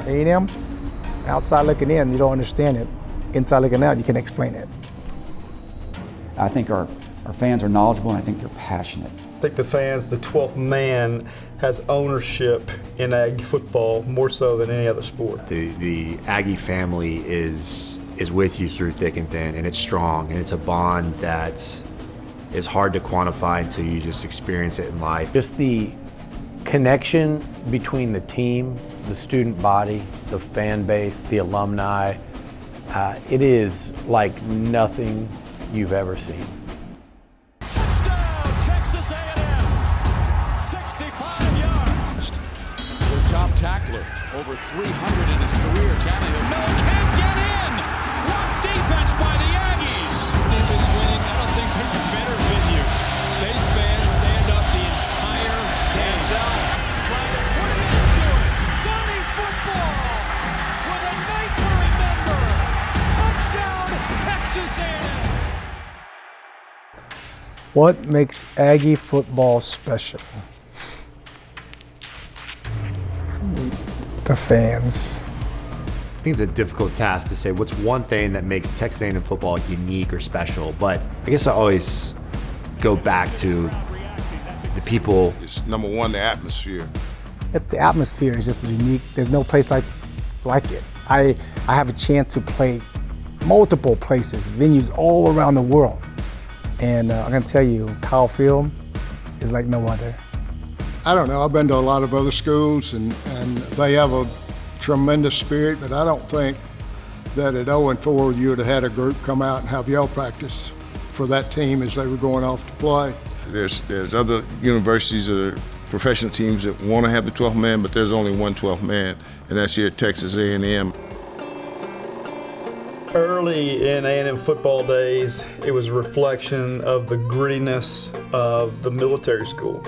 A&M, outside looking in, you don't understand it. Inside looking out, you can explain it. I think our fans are knowledgeable, and I think they're passionate. I think the fans, the 12th man, has ownership in Aggie football more so than any other sport. The Aggie family is with you through thick and thin, and it's strong, and it's a bond that is hard to quantify until you just experience it in life. Just the connection between the team, the student body, the fan base, the alumni, it is like nothing you've ever seen. Touchdown, Texas A&M, 65 yards. Their top tackler, over 300 in his career. No, can't get in. What defense by the Aggies. Team is winning. I don't think there's a better venue. These fans stand up the entire game. Trying to put it into it. Johnny football with a night to remember. Touchdown, Texas A&M. What makes Aggie football special? The fans. I think it's a difficult task to say what's one thing that makes Texas A&M football unique or special, but I guess I always go back to the people. It's number one, the atmosphere. The atmosphere is just unique. There's no place like it. I have a chance to play multiple places, venues all around the world. And I'm gonna tell you, Kyle Field is like no other. I don't know, I've been to a lot of other schools and they have a tremendous spirit, but I don't think that at 0-4 you would have had a group come out and have yell practice for that team as they were going off to play. There's other universities that are professional teams that want to have the 12th man, but there's only one 12th man, and that's here at Texas A&M. Early in A&M football days, it was a reflection of the grittiness of the military school.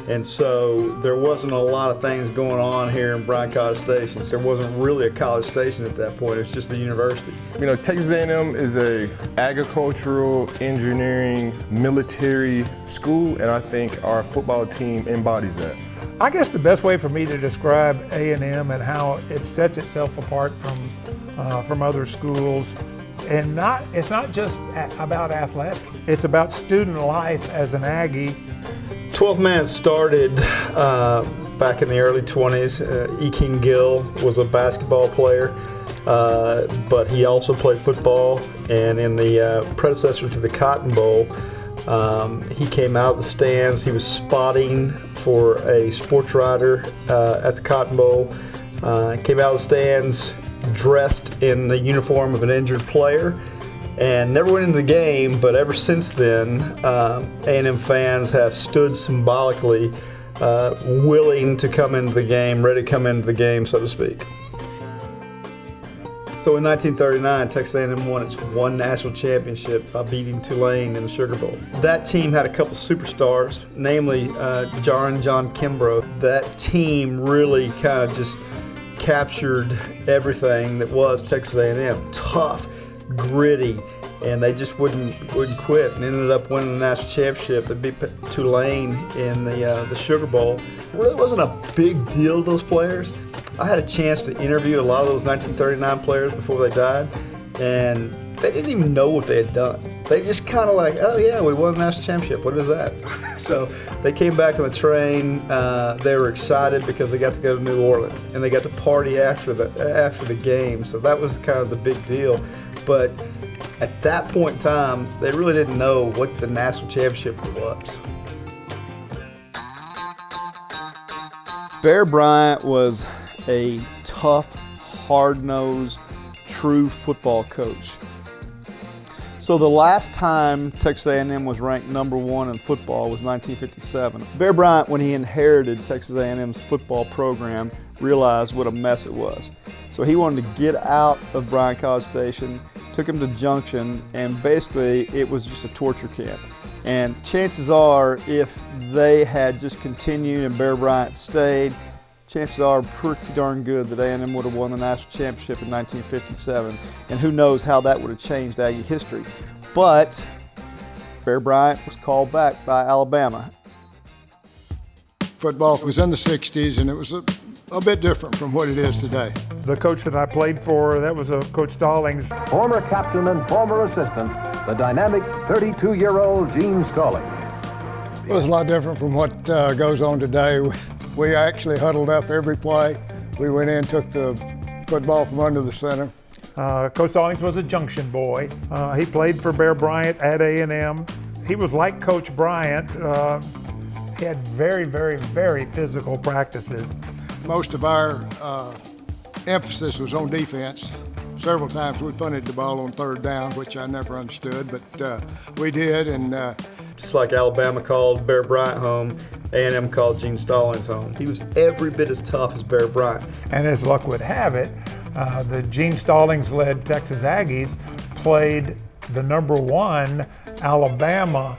And so there wasn't a lot of things going on here in Bryan College Station. There wasn't really a college station at that point, it was just the university. You know, Texas A&M is a agricultural, engineering, military school, and I think our football team embodies that. I guess the best way for me to describe A&M and how it sets itself apart from other schools, and it's not just about athletics. It's about student life as an Aggie. 12th man started back in the early 20s. E. King Gill was a basketball player, but he also played football. And in the predecessor to the Cotton Bowl, he came out of the stands. He was spotting for a sports writer at the Cotton Bowl. Came out of the stands dressed in the uniform of an injured player, and never went into the game, but ever since then, A&M fans have stood symbolically willing to come into the game, ready to come into the game, so to speak. So in 1939, Texas A&M won its one national championship by beating Tulane in the Sugar Bowl. That team had a couple superstars, namely John Kimbrough. That team really kind of just captured everything that was Texas A&M. Tough, gritty, and they just wouldn't quit, and ended up winning the national championship. They beat Tulane in the Sugar Bowl. It really wasn't a big deal to those players. I had a chance to interview a lot of those 1939 players before they died, and they didn't even know what they had done. They just kind of like, oh yeah, we won the national championship, what is that? So they came back on the train, they were excited because they got to go to New Orleans, and they got to party after the game, so that was kind of the big deal. But at that point in time, they really didn't know what the national championship was. Bear Bryant was a tough, hard-nosed, true football coach. So the last time Texas A&M was ranked #1 in football was 1957. Bear Bryant, when he inherited Texas A&M's football program, realized what a mess it was. So he wanted to get out of Bryan College Station, took him to Junction, and basically it was just a torture camp. And chances are, if they had just continued and Bear Bryant stayed, chances are pretty darn good that A&M would have won the national championship in 1957. And who knows how that would have changed Aggie history. But Bear Bryant was called back by Alabama. Football was in the 60s, and it was a bit different from what it is today. The coach that I played for, that was Coach Stallings. Former captain and former assistant, the dynamic 32-year-old Gene Stallings. Well, it's a lot different from what goes on today. We actually huddled up every play. We went in, took the football from under the center. Coach Stallings was a junction boy. He played for Bear Bryant at A&M. He was like Coach Bryant. He had very, very, very physical practices. Most of our emphasis was on defense. Several times we punted the ball on third down, which I never understood, but we did. And just like Alabama called Bear Bryant home, A&M called Gene Stallings home. He was every bit as tough as Bear Bryant. And as luck would have it, the Gene Stallings-led Texas Aggies played the #1 Alabama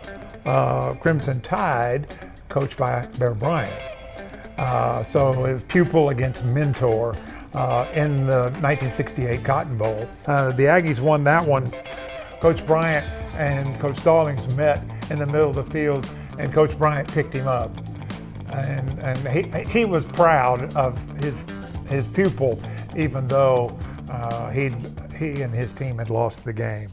Crimson Tide, coached by Bear Bryant. So it was pupil against mentor in the 1968 Cotton Bowl. The Aggies won that one. Coach Bryant and Coach Stallings met in the middle of the field, and Coach Bryant picked him up. And he was proud of his pupil, even though he and his team had lost the game.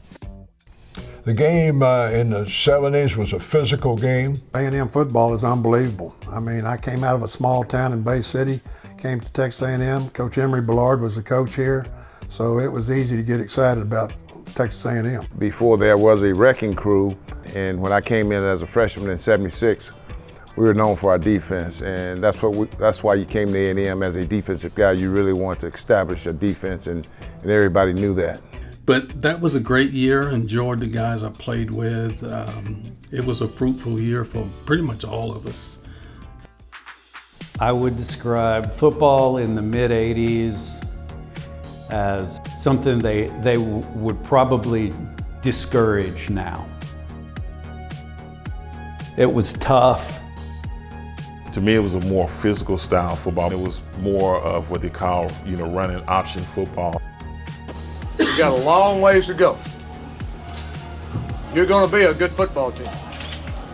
The game in the 70s was a physical game. A&M football is unbelievable. I mean, I came out of a small town in Bay City, came to Texas A&M. Coach Emery Ballard was the coach here, so it was easy to get excited about Texas A&M. Before there was a wrecking crew, and when I came in as a freshman in '76, we were known for our defense, and that's why you came to A&M as a defensive guy. You really wanted to establish a defense, and everybody knew that. But that was a great year. Enjoyed the guys I played with. It was a fruitful year for pretty much all of us. I would describe football in the mid-'80s as something they would probably discourage now. It was tough. To me, it was a more physical style football. It was more of what they call, running option football. You got a long ways to go. You're going to be a good football team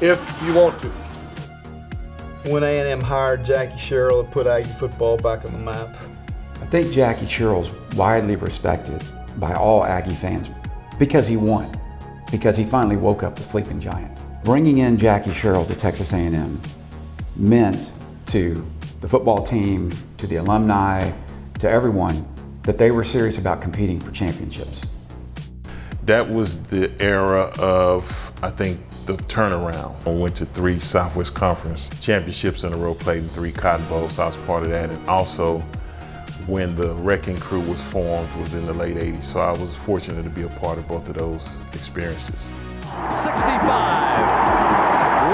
if you want to. When A&M hired Jackie Sherrill, it put Aggie football back on the map. I think Jackie Sherrill's widely respected by all Aggie fans because he won, because he finally woke up the sleeping giant. Bringing in Jackie Sherrill to Texas A&M meant to the football team, to the alumni, to everyone, that they were serious about competing for championships. That was the era of, I think, the turnaround. I went to 3 Southwest Conference championships in a row, played in 3 Cotton Bowls, so I was part of that. And also, when the wrecking crew was formed was in the late 80s, so I was fortunate to be a part of both of those experiences. 65,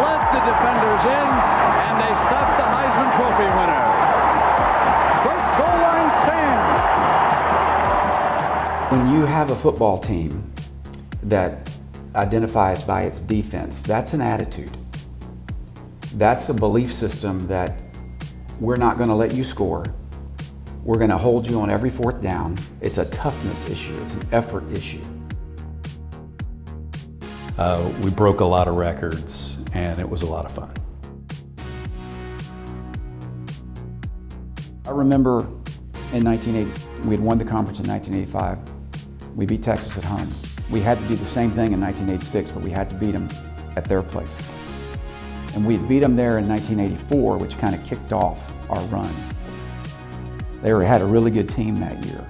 let the defenders in, and they stop the Heisman Trophy winner. First goal line stand. When you have a football team that identifies by its defense, that's an attitude. That's a belief system that we're not going to let you score. We're going to hold you on every 4th down. It's a toughness issue. It's an effort issue. We broke a lot of records, and it was a lot of fun. I remember in 1980, we had won the conference in 1985. We beat Texas at home. We had to do the same thing in 1986, but we had to beat them at their place. And we beat them there in 1984, which kind of kicked off our run. They had a really good team that year.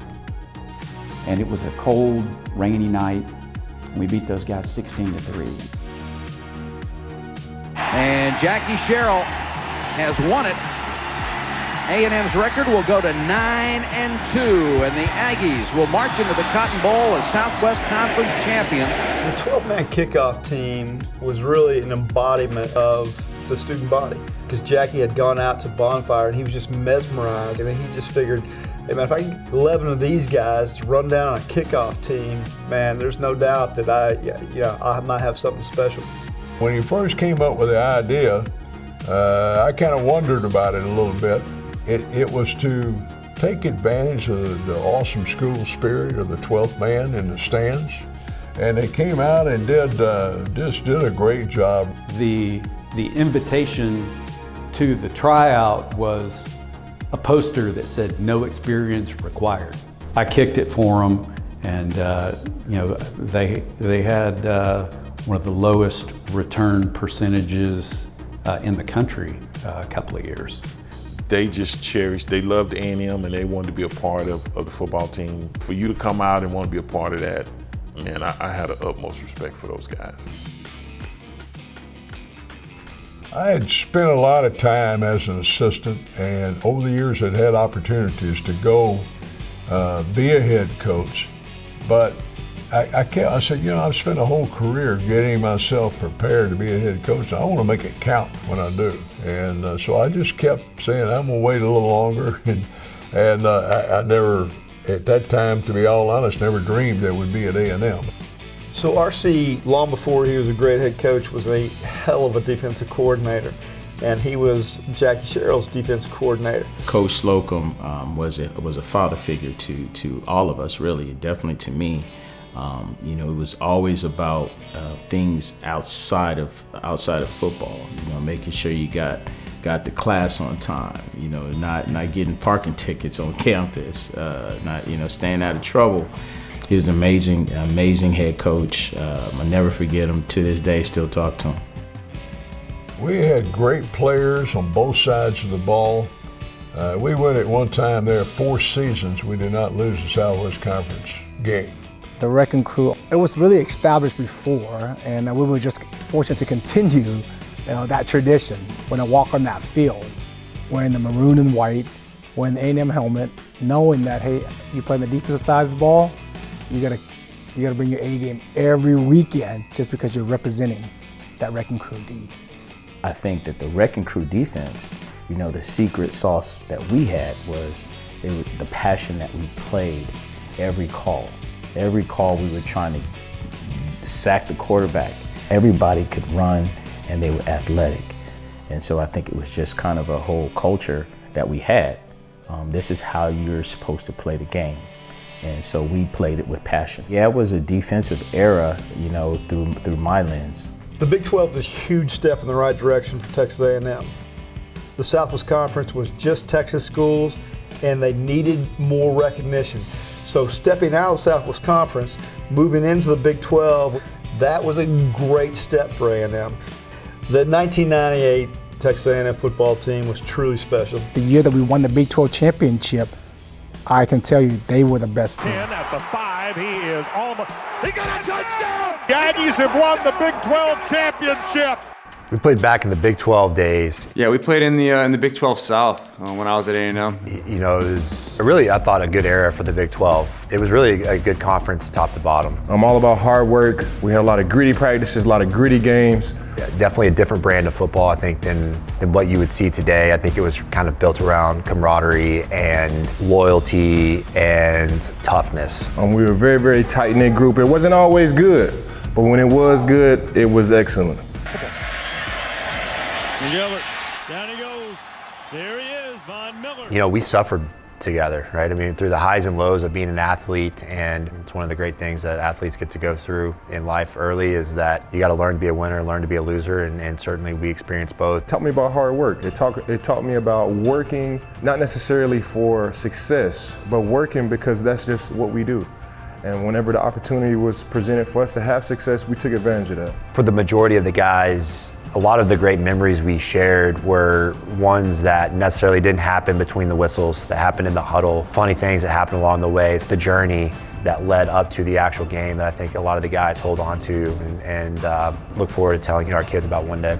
And it was a cold, rainy night, and we beat those guys 16-3. And Jackie Sherrill has won it. A&M's record will go to 9-2, and the Aggies will march into the Cotton Bowl as Southwest Conference champions. The 12-man kickoff team was really an embodiment of the student body, because Jackie had gone out to Bonfire and he was just mesmerized. I mean, he just figured, hey man, if I can get 11 of these guys to run down on a kickoff team, man, there's no doubt that I might have something special. When he first came up with the idea, I kind of wondered about it a little bit. It was to take advantage of the awesome school spirit of the 12th man in the stands. And they came out and did a great job. The invitation to the tryout was a poster that said no experience required. I kicked it for them, and they had one of the lowest return percentages in the country a couple of years. They just cherished, they loved A&M and they wanted to be a part of the football team. For you to come out and want to be a part of that, man, I had the utmost respect for those guys. I had spent a lot of time as an assistant, and over the years I'd had opportunities to go be a head coach. But I said, I've spent a whole career getting myself prepared to be a head coach. I want to make it count when I do. And so I just kept saying, I'm going to wait a little longer. And I never, at that time, to be all honest, never dreamed it would be at A&M. So RC, long before he was a great head coach, was a hell of a defensive coordinator. And he was Jackie Sherrill's defensive coordinator. Coach Slocum was a father figure to all of us, really, definitely to me. It was always about things outside of football. Making sure you got the class on time. Not getting parking tickets on campus. Not staying out of trouble. He was an amazing head coach. I'll never forget him to this day. Still talk to him. We had great players on both sides of the ball. We went at one time there 4 seasons. We did not lose the Southwest Conference game. The Wrecking Crew, it was really established before, and we were just fortunate to continue that tradition. When I walk on that field, wearing the maroon and white, wearing the A&M helmet, knowing that, hey, you play on the defensive side of the ball, you gotta bring your A game every weekend just because you're representing that Wrecking Crew D. I think that the Wrecking Crew defense, the secret sauce that we had was the passion that we played every call. Every call we were trying to sack the quarterback. Everybody could run and they were athletic. And so I think it was just kind of a whole culture that we had. This is how you're supposed to play the game. And so we played it with passion. Yeah, it was a defensive era, through my lens. The Big 12 was a huge step in the right direction for Texas A&M. The Southwest Conference was just Texas schools, and they needed more recognition. So stepping out of the Southwest Conference, moving into the Big 12, that was a great step for A&M. The 1998 Texas A&M football team was truly special. The year that we won the Big 12 championship, I can tell you they were the best team. At the 5, he got a touchdown! The Aggies have won the Big 12 championship. We played back in the Big 12 days. Yeah, we played in the Big 12 South when I was at A&M. It was really, I thought, a good era for the Big 12. It was really a good conference top to bottom. I'm all about hard work. We had a lot of gritty practices, a lot of gritty games. Yeah, definitely a different brand of football, I think, than what you would see today. I think it was kind of built around camaraderie and loyalty and toughness. We were a very, very tight-knit group. It wasn't always good, but when it was good, it was excellent. Gilbert, down he goes. There he is, Von Miller. We suffered together, right? I mean, through the highs and lows of being an athlete, and it's one of the great things that athletes get to go through in life early is that you got to learn to be a winner, learn to be a loser, and certainly we experienced both. It taught me about hard work. It taught me about working, not necessarily for success, but working because that's just what we do. And whenever the opportunity was presented for us to have success, we took advantage of that. For the majority of the guys, a lot of the great memories we shared were ones that necessarily didn't happen between the whistles, that happened in the huddle, funny things that happened along the way. It's the journey that led up to the actual game that I think a lot of the guys hold on to and look forward to telling our kids about one day.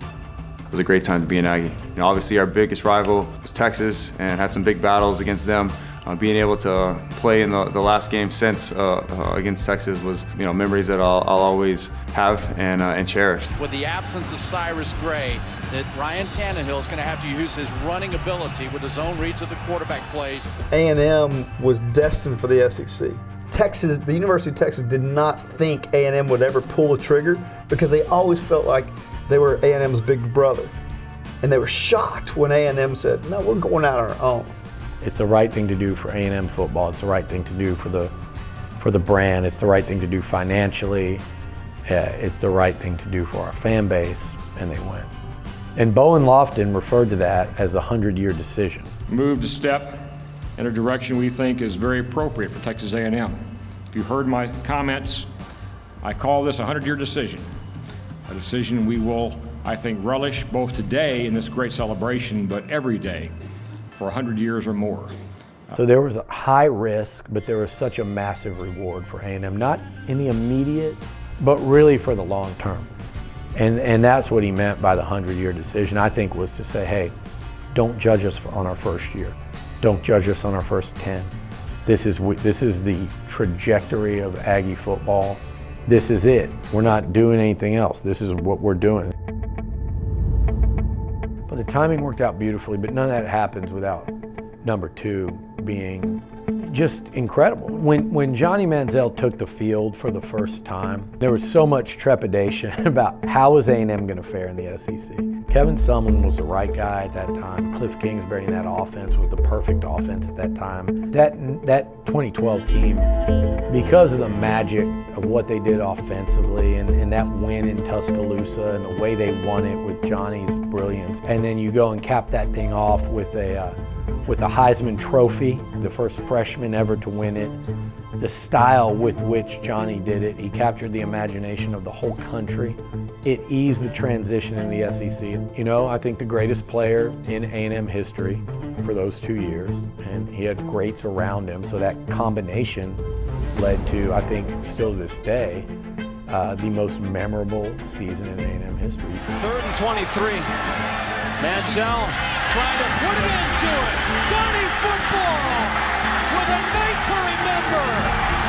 It was a great time to be an Aggie. Obviously our biggest rival was Texas and had some big battles against them. Being able to play in the last game since against Texas was, memories that I'll always have and cherish. With the absence of Cyrus Gray, that Ryan Tannehill is going to have to use his running ability with his own reads of the quarterback plays. A&M was destined for the SEC. Texas, the University of Texas did not think A&M would ever pull the trigger because they always felt like they were A&M's big brother. And they were shocked when A&M said, no, we're going out on our own. It's the right thing to do for A&M football. It's the right thing to do for the brand. It's the right thing to do financially. It's the right thing to do for our fan base, and they went. And Bowen Lofton referred to that as a 100-year decision. Moved a step in a direction we think is very appropriate for Texas A&M. If you heard my comments, I call this a 100-year decision. A decision we will, I think, relish both today in this great celebration, but every day for 100 years or more. So there was a high risk, but there was such a massive reward for A&M, not in the immediate, but really for the long term. And that's what he meant by the 100-year decision, I think, was to say, hey, don't judge us on our first year. Don't judge us on our first 10. This is the trajectory of Aggie football. This is it. We're not doing anything else. This is what we're doing. But the timing worked out beautifully, but none of that happens without number 2 being just incredible. When Johnny Manziel took the field for the first time, there was so much trepidation about how is A&M going to fare in the SEC. Kevin Sumlin was the right guy at that time. Cliff Kingsbury in that offense was the perfect offense at that time. That 2012 team, because of the magic of what they did offensively and that win in Tuscaloosa and the way they won it with Johnny's brilliance, and then you go and cap that thing off with a Heisman Trophy, the first freshman ever to win it. The style with which Johnny did it, he captured the imagination of the whole country. It eased the transition in the SEC. You know, I think the greatest player in A&M history for those 2 years, and he had greats around him, so that combination led to, I think, still to this day, the most memorable season in A&M history. 3rd and 23. Manziel trying to put it into it. Johnny football with a night to remember.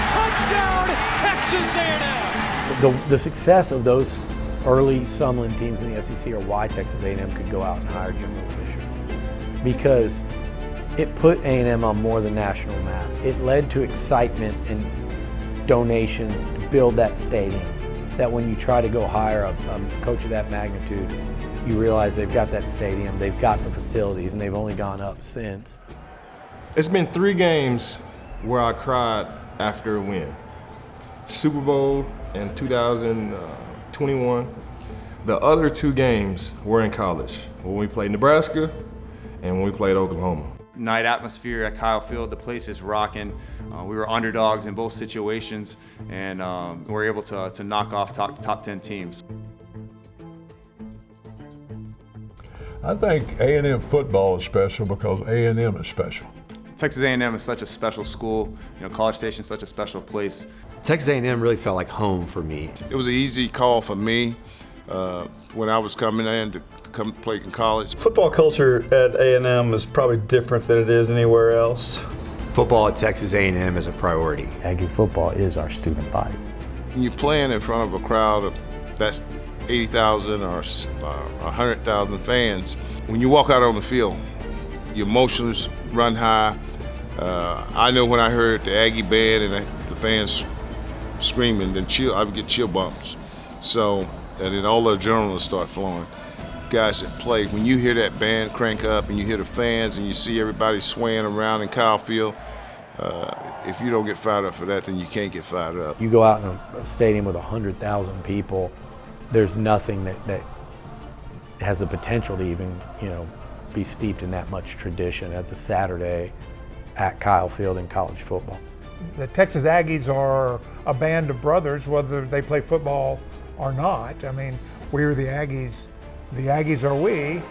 Touchdown, Texas A&M. The success of those early Sumlin teams in the SEC are why Texas A&M could go out and hire Jimbo Fisher, because it put A&M on more of the national map. It led to excitement and donations to build that stadium, that when you try to go hire a coach of that magnitude, you realize they've got that stadium, they've got the facilities, and they've only gone up since. It's been 3 games where I cried after a win. Super Bowl in 2021. The other 2 games were in college, when we played Nebraska and when we played Oklahoma. Night atmosphere at Kyle Field, the place is rocking. We were underdogs in both situations, and we were able to knock off top 10 teams. I think A&M football is special because A&M is special. Texas A&M is such a special school. You know, College Station is such a special place. Texas A&M really felt like home for me. It was an easy call for me when I was coming in to come play in college. Football culture at A&M is probably different than it is anywhere else. Football at Texas A&M is a priority. Aggie football is our student body. When you're playing in front of a crowd of that's 80,000 or 100,000 fans, when you walk out on the field, your emotions run high. I know when I heard the Aggie band and the fans screaming, then I would get chill bumps. So, and then all the adrenaline start flowing. Guys that play, when you hear that band crank up and you hear the fans and you see everybody swaying around in Kyle Field, if you don't get fired up for that, then you can't get fired up. You go out in a stadium with 100,000 people, there's nothing that has the potential to even, be steeped in that much tradition as a Saturday at Kyle Field in college football. The Texas Aggies are a band of brothers, whether they play football or not. I mean, we're the Aggies. The Aggies are we.